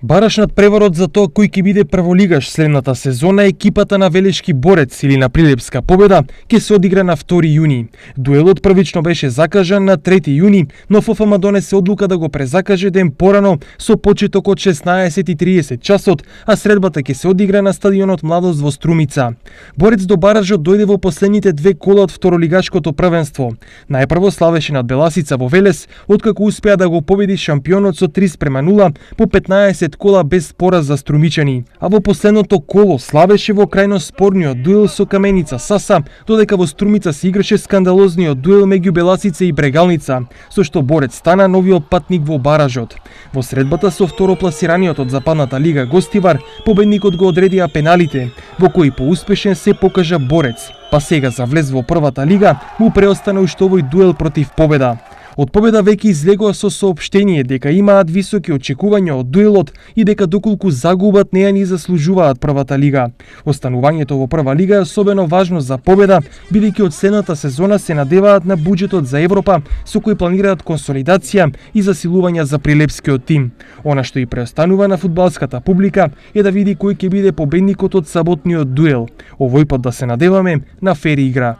Бараш над преворот за тоа кој ќе биде прволигаш следната сезона, екипата на Велешки борец или на Прилепска победа ќе се одигра на 2 јуни. Дуелот првично беше закажан на 3 јуни, но ФФМ донесе одлука да го презакаже ден порано со почеток од 16:30 часот, а средбата ќе се одигра на стадионот Младост во Струмица. Борец до баражот дојде во последните 2 кола од второлигашкото првенство. Најпрво славеше над Беласица во Велес, откако успеа да го победи шампионот со 3:0 по 15 кола без пораз за струмичани, а во последното коло славеше во крајно спорниот дуел со Каменица Саса, додека во Струмица се играше скандалозниот дуел меѓу Беласица и Брегалница, со што борец стана новиот патник во баражот. Во средбата со второпласираниот од Западната лига Гостивар, победникот го одредија пеналите, во кои поуспешен се покажа борец, па сега за влез во првата лига му преостана уште овој дуел против победа. Од победа веќе излегоа со соопштение дека имаат високи очекувања од дуелот и дека доколку загубат не ја ни заслужуваат првата лига. Останувањето во прва лига е особено важно за победа, бидејќи од следната сезона се надеваат на буџетот за Европа, со кој планираат консолидација и засилување за прилепскиот тим. Она што и преостанува на фудбалската публика е да види кој ќе биде победникот од саботниот дуел. Овој пат да се надеваме на фер игра.